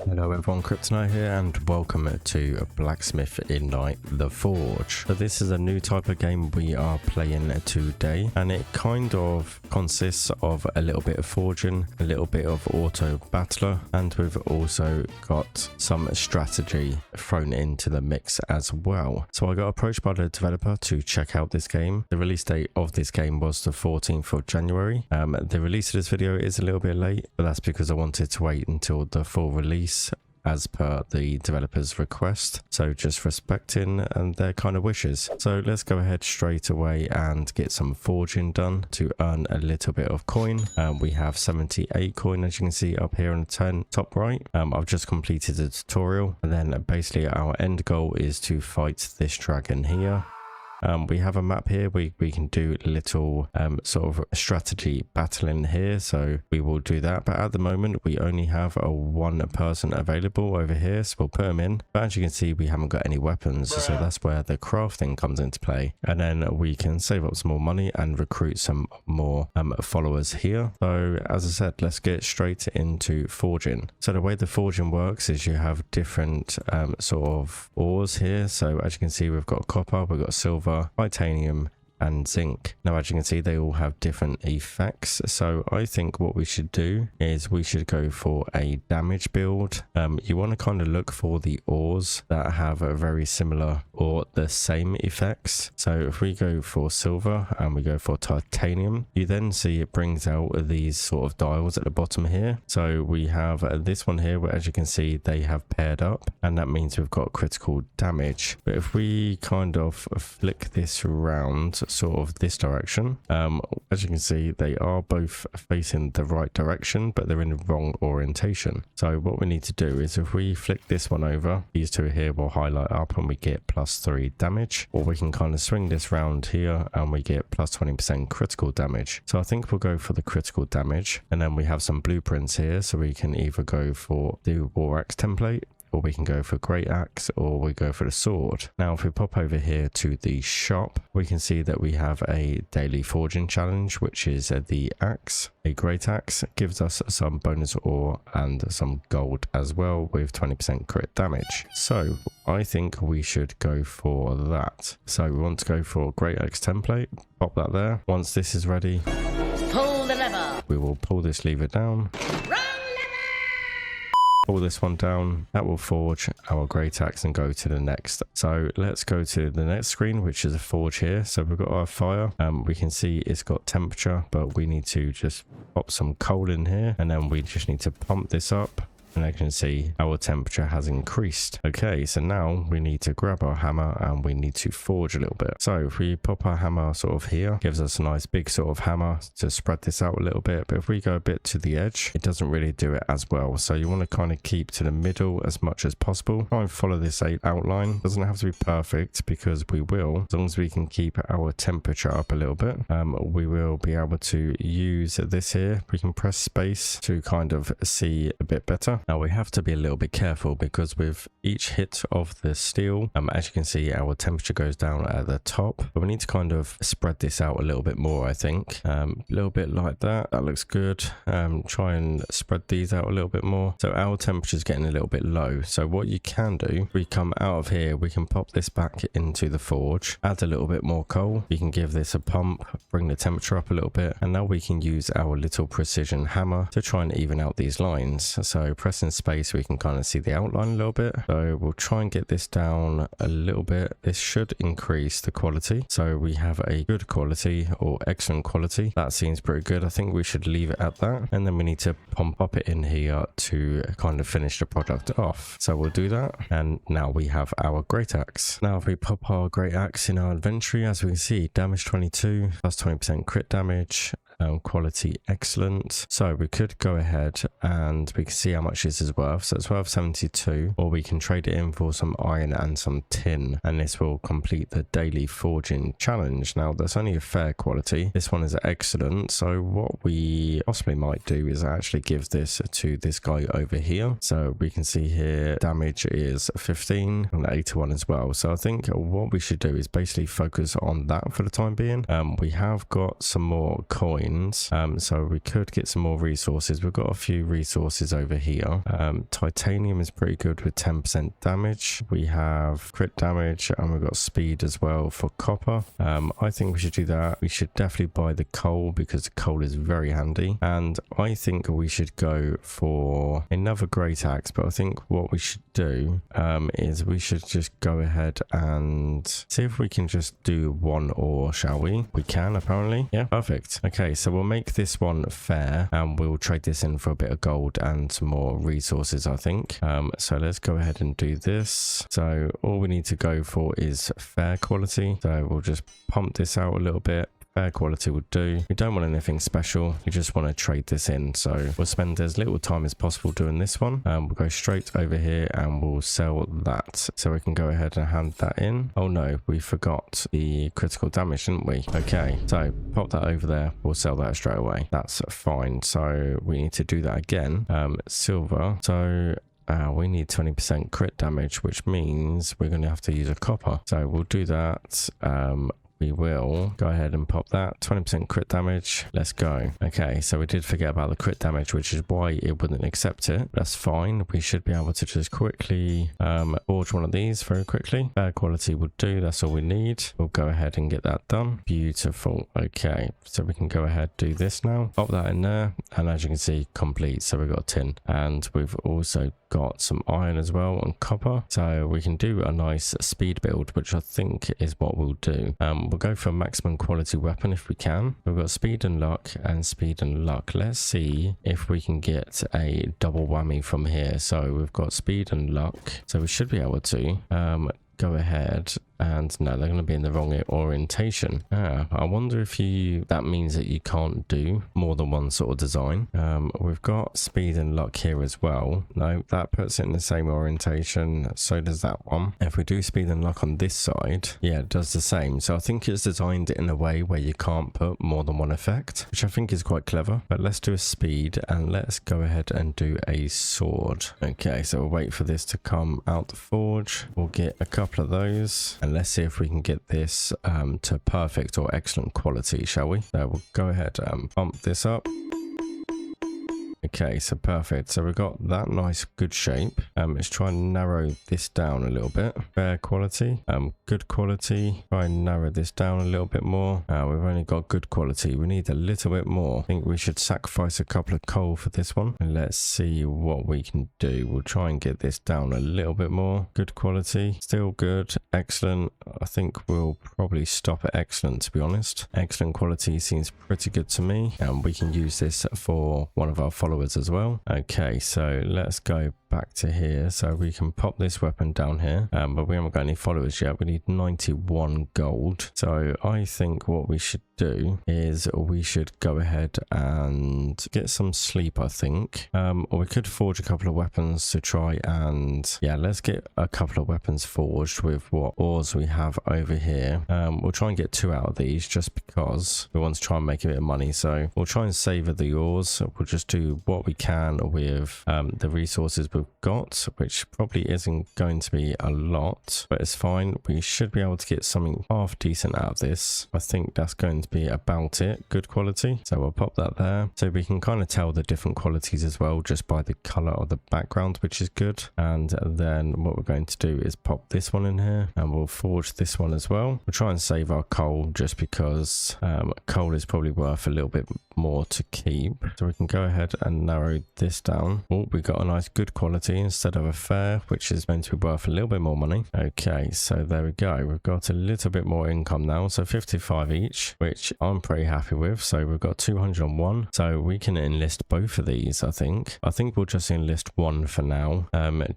Hello everyone, Kryptonite here and welcome to Blacksmith in the Forge. So this is a new type of game we are playing today, and it kind of consists of a little bit of forging, a little bit of auto battler, and we've also got some strategy thrown into the mix as well. So I got approached by the developer to check out this game. The release date of this game was the 14th of January. The release of this video is a little bit late, but that's because I wanted to wait until the full release as per the developer's request, so just respecting and their kind of wishes. So let's go ahead straight away and get some forging done to earn a little bit of coin. We have 78 coin, as you can see up here on the top right. I've just completed the tutorial, and then basically our end goal is to fight this dragon here. We have a map here. We can do little sort of strategy battling here, so we will do that. But at the moment we only have a one person available over here, so we'll put him in. But as you can see, we haven't got any weapons, so that's where the crafting comes into play. And then we can save up some more money and recruit some more followers here. So as I said, let's get straight into forging. So the way the forging works is you have different sort of ores here. So as you can see, we've got copper, we've got silver, titanium and zinc. Now as you can see, they all have different effects, so I think what we should do is we should go for a damage build. You want to kind of look for the ores that have a very similar or the same effects. So if we go for silver and we go for titanium, you then see it brings out these sort of dials at the bottom here. So we have this one here where, as you can see, they have paired up, and that means we've got critical damage. But if we kind of flick this around sort of this direction, as you can see, they are both facing the right direction, but they're in the wrong orientation. So what we need to do is if we flick this one over, these two here will highlight up and we get +3 damage, or we can kind of swing this round here and we get +20% critical damage. So I think we'll go for the critical damage, and then we have some blueprints here, so we can either go for the war axe template, or we can go for great axe, or we go for the sword. Now if we pop over here to the shop, we can see that we have a daily forging challenge, which is the axe. A great axe gives us some bonus ore and some gold as well, with 20% crit damage. So I think we should go for that. So we want to go for great axe template, pop that there. Once this is ready, pull the lever. We will pull this lever down. Pull this one down. That will forge our great axe and go to the next. So let's go to the next screen, which is a forge here. So we've got our fire. We can see it's got temperature, but we need to just pop some coal in here, and then we just need to pump this up. And I can see our temperature has increased. Okay, so now we need to grab our hammer and we need to forge a little bit. So if we pop our hammer sort of here, gives us a nice big sort of hammer to spread this out a little bit. But if we go a bit to the edge, it doesn't really do it as well. So you want to kind of keep to the middle as much as possible. Try and follow this outline. Doesn't have to be perfect, because we will, as long as we can keep our temperature up a little bit, we will be able to use this here. We can press space to kind of see a bit better. Now we have to be a little bit careful, because with each hit of the steel, as you can see, our temperature goes down at the top, but we need to kind of spread this out a little bit more. I think a little bit like that. That looks good. Try and spread these out a little bit more. So our temperature is getting a little bit low. So what you can do, we come out of here, we can pop this back into the forge, add a little bit more coal. You can give this a pump, bring the temperature up a little bit, and now we can use our little precision hammer to try and even out these lines. So pressing space, we can kind of see the outline a little bit. So we'll try and get this down a little bit. This should increase the quality, so we have a good quality or excellent quality. That seems pretty good. I think we should leave it at that, and then we need to pump up it in here to kind of finish the product off. So we'll do that, and now we have our great axe. Now if we pop our great axe in our inventory, as we can see, damage 22 plus 20% crit damage, quality excellent. So we could go ahead and we can see how much this is worth. So it's worth 72, or we can trade it in for some iron and some tin, and this will complete the daily forging challenge. Now that's only a fair quality. This one is excellent. So what we possibly might do is actually give this to this guy over here. So we can see here damage is 15 and 81 as well. So I think what we should do is basically focus on that for the time being. We have got some more coin remains. So we could get some more resources. We've got a few resources over here. Titanium is pretty good with 10% damage. We have crit damage and we've got speed as well for copper. I think we should do that. We should definitely buy the coal because the coal is very handy. And I think we should go for another great axe. But I think what we should do is we should just go ahead and see if we can just do one ore, shall we? We can, apparently. Yeah, perfect. Okay, so we'll make this one fair and we'll trade this in for a bit of gold and some more resources, I think. So let's go ahead and do this. So all we need to go for is fair quality. So we'll just pump this out a little bit. Fair quality would do. We don't want anything special. We just want to trade this in. So we'll spend as little time as possible doing this one. We'll go straight over here and we'll sell that. So we can go ahead and hand that in. Oh no, we forgot the critical damage, didn't we? Okay, so pop that over there. We'll sell that straight away. That's fine. So we need to do that again. Silver. So we need 20% crit damage, which means we're going to have to use a copper. So we'll do that. We will go ahead and pop that 20% crit damage. Let's go. Okay, so we did forget about the crit damage, which is why it wouldn't accept it. That's fine. We should be able to just quickly forge one of these very quickly. Fair quality would do. That's all we need. We'll go ahead and get that done. Beautiful. Okay, so we can go ahead do this now. Pop that in there, and as you can see, complete. So we've got tin, and we've also got some iron as well and copper, so we can do a nice speed build, which I think is what we'll do. We'll go for a maximum quality weapon if we can. We've got speed and luck and speed and luck. Let's see if we can get a double whammy from here. So we've got speed and luck, so we should be able to go ahead and no, they're going to be in the wrong orientation. I wonder if that means that you can't do more than one sort of design. We've got speed and luck here as well. No, that puts it in the same orientation. So does that one. If we do speed and luck on this side, yeah, it does the same. So I think it's designed in a way where you can't put more than one effect, which I think is quite clever. But let's do a speed and let's go ahead and do a sword. Okay, so we'll wait for this to come out the forge. We'll get a couple of those. And let's see if we can get this to perfect or excellent quality, shall we? So we'll go ahead and bump this up. Okay, so perfect. So we've got that nice good shape. Let's try and narrow this down a little bit. Fair quality, good quality. Try and narrow this down a little bit more. We've only got good quality. We need a little bit more. I think we should sacrifice a couple of coal for this one. And let's see what we can do. We'll try and get this down a little bit more. Good quality, still good, excellent. I think we'll probably stop at excellent, to be honest. Excellent quality seems pretty good to me. And we can use this for one of our followers as well. Okay, so let's go back to here so we can pop this weapon down here, but we haven't got any followers yet. We need 91 gold. So I think what we should do is we should go ahead and get some sleep, I think, or we could forge a couple of weapons to try and let's get a couple of weapons forged with what ores we have over here. We'll try and get 2 out of these just because we want to try and make a bit of money, so we'll try and savor the ores. We'll just do what we can with the resources we've got, which probably isn't going to be a lot, but it's fine. We should be able to get something half decent out of this. I think that's going to be about it. Good quality, so we'll pop that there, so we can kind of tell the different qualities as well just by the color of the background, which is good. And then what we're going to do is pop this one in here and we'll forge this one as well. We'll try and save our coal just because coal is probably worth a little bit more to keep, so we can go ahead and narrow this down. Oh, we got a nice good quality instead of a fair, which is going to be worth a little bit more money. Okay, so there we go. We've got a little bit more income now, so 55 each, which I'm pretty happy with. So we've got 201, so we can enlist both of these. I think we'll just enlist one for now,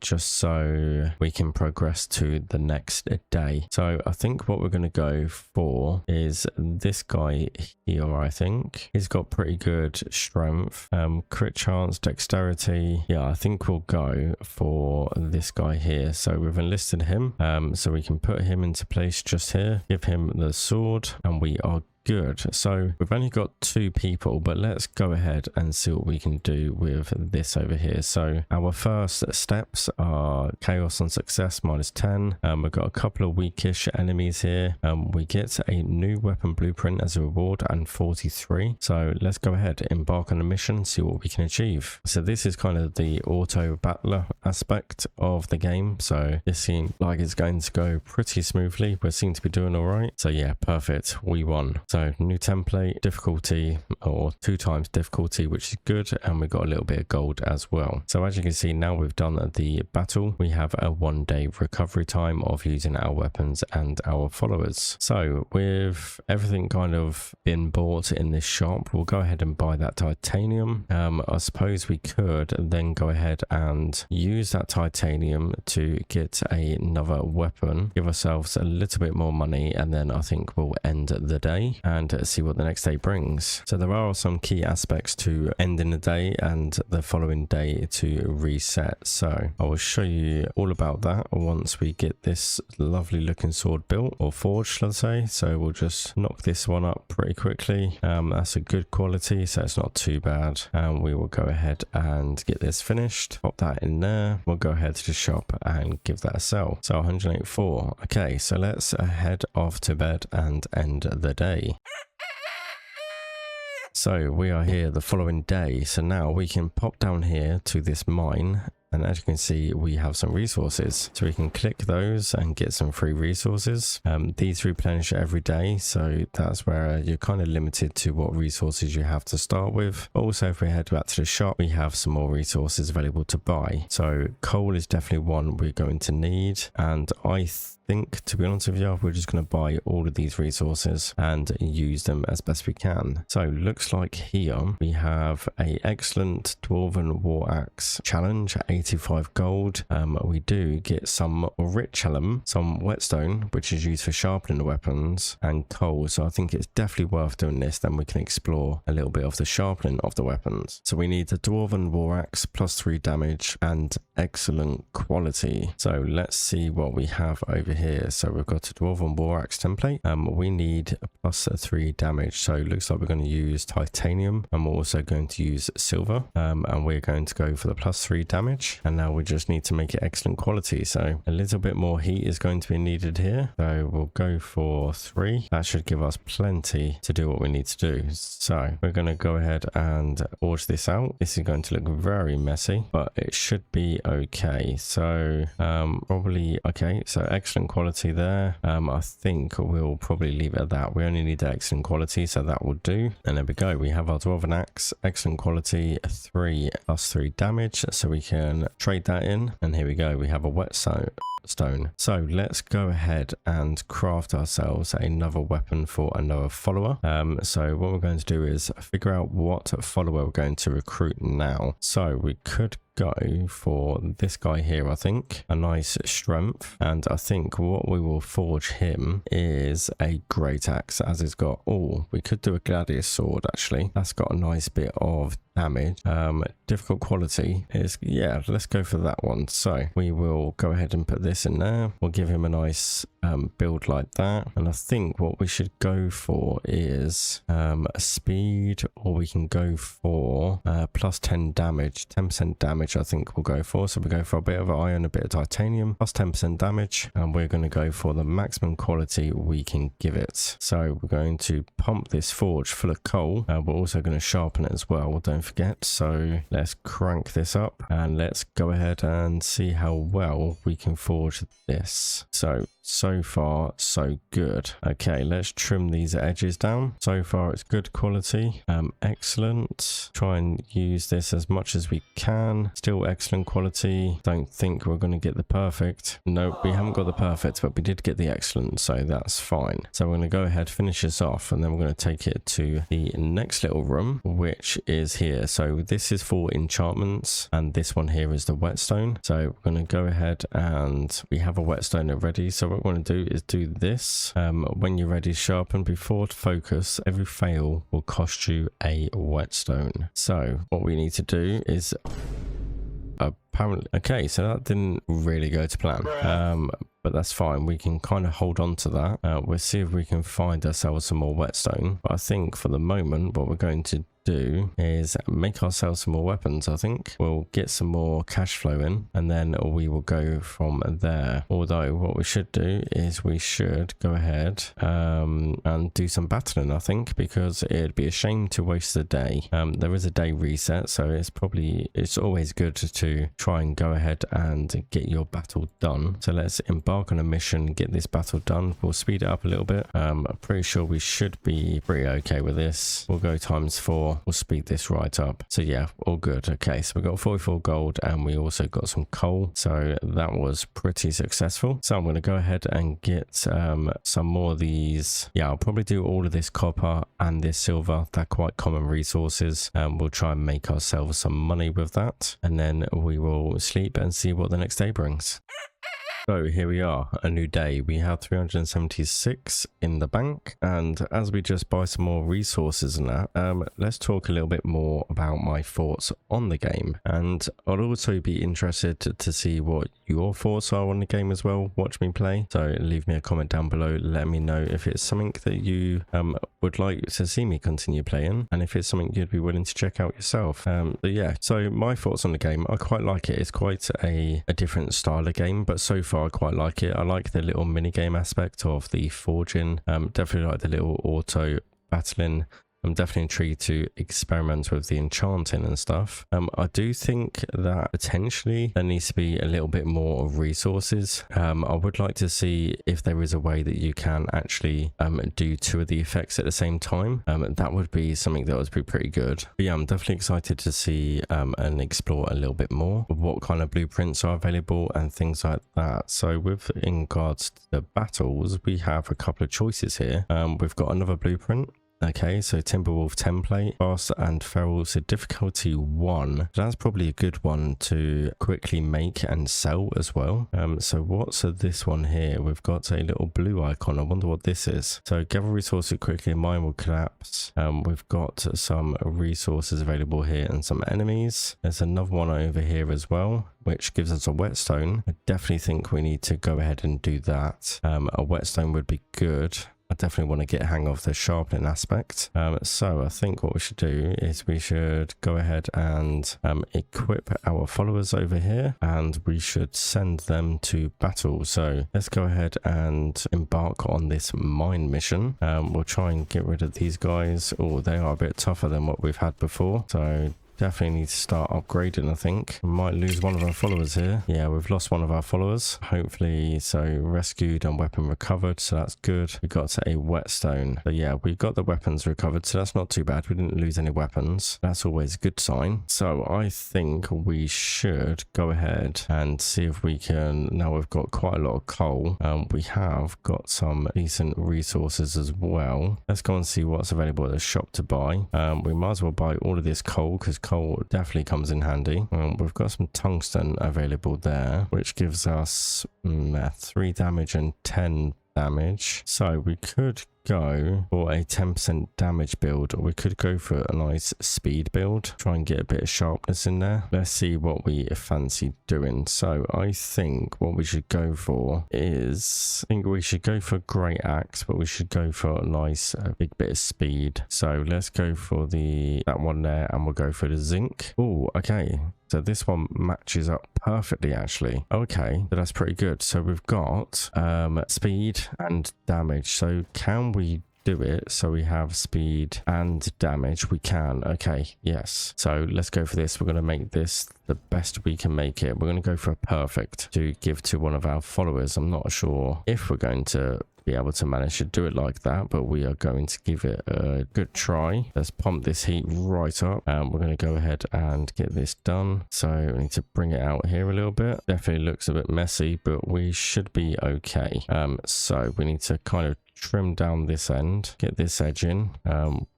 just so we can progress to the next day. So I think what we're going to go for is this guy here. I think he's got pretty good strength, crit chance, dexterity. Yeah, I think we'll go for this guy here. So we've enlisted him, so we can put him into place just here, give him the sword, and we are good. So we've only got 2 people, but let's go ahead and see what we can do with this over here. So our first steps are chaos and success -10. We've got a couple of weakish enemies here. We get a new weapon blueprint as a reward and 43. So let's go ahead, embark on a mission, see what we can achieve. So this is kind of the auto battler aspect of the game. So this seems like it's going to go pretty smoothly. We seem to be doing all right. So yeah, perfect. We won. So new template, difficulty, or 2 times difficulty, which is good. And we've got a little bit of gold as well. So as you can see, now we've done the battle, we have a 1-day recovery time of using our weapons and our followers. So with everything kind of been bought in this shop, we'll go ahead and buy that titanium. I suppose we could then go ahead and use that titanium to get another weapon, give ourselves a little bit more money, and then I think we'll end the day and see what the next day brings. So there are some key aspects to ending the day and the following day to reset. So I will show you all about that once we get this lovely looking sword built, or forged, let's say. So we'll just knock this one up pretty quickly. That's a good quality, so it's not too bad. And we will go ahead and get this finished, pop that in there. We'll go ahead to the shop and give that a sell. So 184. Okay, so let's head off to bed and end the day. So we are here the following day. So now we can pop down here to this mine. And as you can see, we have some resources. So we can click those and get some free resources. These replenish every day. So that's where you're kind of limited to what resources you have to start with. Also, if we head back to the shop, we have some more resources available to buy. So coal is definitely one we're going to need. And I think, to be honest with you, we're just going to buy all of these resources and use them as best we can. So looks like here we have a excellent dwarven war axe challenge, 85 gold. We do get some rich alum, some whetstone, which is used for sharpening the weapons, and coal. So I think it's definitely worth doing this. Then we can explore a little bit of the sharpening of the weapons. So we need the dwarven war axe, +3 damage and excellent quality. So let's see what we have over here. So we've got a dwarven war axe template. We need a +3 damage. So it looks like we're going to use titanium, and we're also going to use silver, and we're going to go for the +3 damage. And now we just need to make it excellent quality. So a little bit more heat is going to be needed here. So we'll go for 3. That should give us plenty to do what we need to do. So we're going to go ahead and forge this out. This is going to look very messy, but it should be okay. So probably okay. So excellent quality there. I think we'll probably leave it at that. We only need the excellent quality, so that will do. And there we go. We have our dwarven axe, excellent quality, 3 +3 damage. So we can trade that in, and here we go. We have a whetstone. So let's go ahead and craft ourselves another weapon for another follower. So what we're going to do is figure out what follower we're going to recruit now. So we could go for this guy here, I think, a nice strength, and I think what we will forge him is a great axe, as it's got, oh, we could do a gladius sword actually. That's got a nice bit of damage. Difficult quality is, yeah, let's go for that one. So we will go ahead and put this in there. We'll give him a nice build like that, and I think what we should go for is a speed, or we can go for +10 damage, 10% damage. I think we'll go for. So we go for a bit of iron, a bit of titanium, +10% damage, and we're going to go for the maximum quality we can give it. So we're going to pump this forge full of coal. We're also going to sharpen it as well, don't forget. So let's crank this up and let's go ahead and see how well we can forge this. So far so good. Okay, let's trim these edges down. So far it's good quality. Excellent. Try and use this as much as we can. Still excellent quality. Don't think we're going to get the perfect. No, we haven't got the perfect, but we did get the excellent, so that's fine. So we're going to go ahead, finish this off, and then we're going to take it to the next little room, which is here. So this is for enchantments, and this one here is the whetstone. So we're going to go ahead, and we have a whetstone already. So what we're going to do is do this. When you're ready to sharpen, before to focus, every fail will cost you a whetstone. So what we need to do is apparently, okay, so that didn't really go to plan. But that's fine. We can kind of hold on to that. We'll see if we can find ourselves some more whetstone. But I think for the moment, what we're going to do is make ourselves some more weapons. I think we'll get some more cash flow in, and then we will go from there. Although what we should do is we should go ahead and do some battling, I think, because it'd be a shame to waste the day. There is a day reset, so it's always good to try and go ahead and get your battle done. So let's embark on a mission, get this battle done. We'll speed it up a little bit. I'm pretty sure we should be pretty okay with this. We'll go ×4. We'll speed this right up. So yeah, all good. Okay, so we got 44 gold and we also got some coal. So that was pretty successful. So I'm going to go ahead and get some more of these. Yeah, I'll probably do all of this copper and this silver. They're quite common resources. We'll try and make ourselves some money with that. And then we will sleep and see what the next day brings. So here we are, a new day. We have 376 in the bank, and as we just buy some more resources and that, let's talk a little bit more about my thoughts on the game. And I'd also be interested to see what your thoughts are on the game as well. Watch me play. So leave me a comment down below. Let me know if it's something that you would like to see me continue playing, and if it's something you'd be willing to check out yourself. But yeah, so my thoughts on the game, I quite like it. It's quite a different style of game, but so far I quite like it. I like the little mini game aspect of the forging. Definitely like the little auto battling. I'm definitely intrigued to experiment with the enchanting and stuff. I do think that potentially there needs to be a little bit more of resources. I would like to see if there is a way that you can actually do 2 of the effects at the same time. That would be something that would be pretty good. But yeah, I'm definitely excited to see and explore a little bit more of what kind of blueprints are available and things like that. So with in regards to the battles, we have a couple of choices here. We've got another blueprint. Okay, so Timberwolf template, fast and feral, so difficulty 1. That's probably a good one to quickly make and sell as well. So what's this one here? We've got a little blue icon. I wonder what this is. So gather resources quickly and mine will collapse. We've got some resources available here and some enemies. There's another one over here as well, which gives us a whetstone. I definitely think we need to go ahead and do that. A whetstone would be good. I definitely want to get a hang of the sharpening aspect. So I think what we should do is we should go ahead and equip our followers over here, and we should send them to battle. So let's go ahead and embark on this mine mission. We'll try and get rid of these guys. Oh, they are a bit tougher than what we've had before. So definitely need to start upgrading, I think. We might lose one of our followers here. Yeah, we've lost one of our followers. Hopefully, so rescued and weapon recovered, so that's good. We got a whetstone. But yeah, we got the weapons recovered, so that's not too bad. We didn't lose any weapons. That's always a good sign. So I think we should go ahead and see if we can... Now we've got quite a lot of coal. We have got some decent resources as well. Let's go and see what's available at the shop to buy. We might as well buy all of this coal, because coal definitely comes in handy. We've got some tungsten available there, which gives us 3 damage and 10 damage. So we could go for a 10% damage build, or we could go for a nice speed build, try and get a bit of sharpness in there. Let's see what we fancy doing. So I think what we should go for is, I think we should go for great axe, but we should go for a nice big bit of speed. So let's go for that one there, and we'll go for the zinc. Oh, okay. So this one matches up perfectly, actually. Okay, so that's pretty good. So we've got speed and damage. So can we do it so we have speed and damage? We can. Okay, yes. So let's go for this. We're going to make this the best we can make it. We're going to go for a perfect to give to one of our followers. I'm not sure if we're going to be able to manage to do it like that, but we are going to give it a good try. Let's pump this heat right up, and we're going to go ahead and get this done. So we need to bring it out here a little bit. Definitely looks a bit messy, but we should be okay. So we need to kind of trim down this end, get this edge in.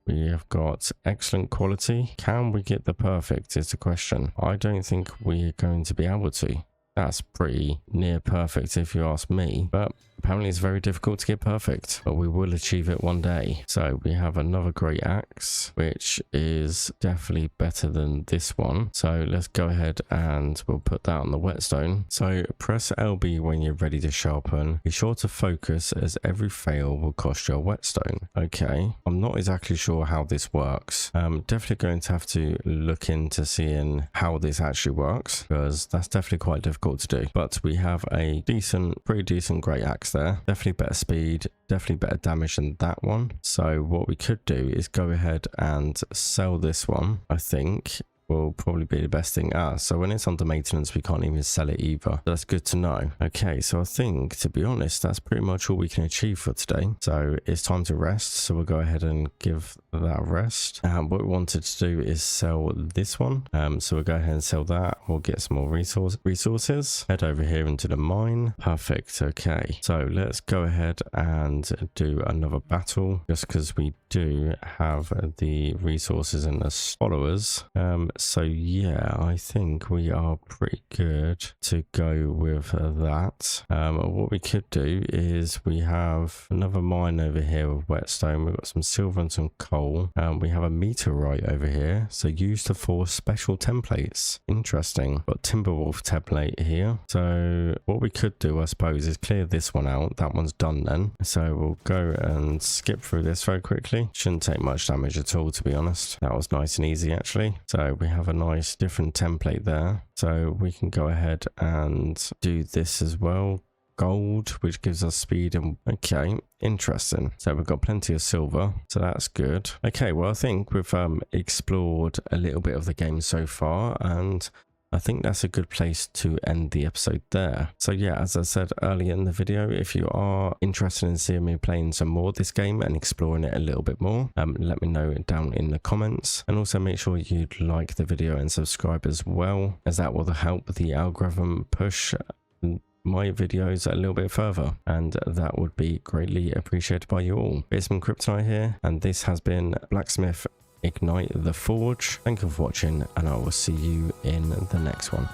We have got excellent quality. Can we get the perfect is the question. I don't think we're going to be able to. That's pretty near perfect if you ask me, but apparently it's very difficult to get perfect, but we will achieve it one day. So we have another great axe, which is definitely better than this one. So let's go ahead and we'll put that on the whetstone. So press LB when you're ready to sharpen. Be sure to focus as every fail will cost you a whetstone. Okay, I'm not exactly sure how this works. I'm definitely going to have to look into seeing how this actually works, because that's definitely quite difficult to do. But we have a pretty decent great axe there. Definitely better speed, definitely better damage than that one. So what we could do is go ahead and sell this one. I think will probably be the best thing. So when it's under maintenance, we can't even sell it either. That's good to know. Okay, so I think, to be honest, that's pretty much all we can achieve for today. So it's time to rest, so we'll go ahead and give that a rest. What we wanted to do is sell this one, so we'll go ahead and sell that. We'll get some more resources. Head over here into the mine. Perfect. Okay, so let's go ahead and do another battle, just because we do have the resources and the followers. So yeah, I think we are pretty good to go with that. What we could do is we have another mine over here with whetstone. We've got some silver and some coal. We have a meteorite over here, so use the 4 special templates. Interesting. Got Timberwolf template here. So what we could do, I suppose, is clear this one out. That one's done then. So we'll go and skip through this very quickly. Shouldn't take much damage at all, to be honest. That was nice and easy actually. So we have a nice different template there, so we can go ahead and do this as well. Gold, which gives us speed, and okay, interesting. So we've got plenty of silver, so that's good. Okay, well, I think we've explored a little bit of the game so far, and I think that's a good place to end the episode there. So yeah, as I said earlier in the video, if you are interested in seeing me playing some more of this game and exploring it a little bit more, let me know down in the comments. And also make sure you like the video and subscribe as well, as that will help the algorithm push my videos a little bit further, and that would be greatly appreciated by you all. Baseman Kryptonite here, and this has been Blacksmith Ignite the Forge. Thank you for watching, and I will see you in the next one.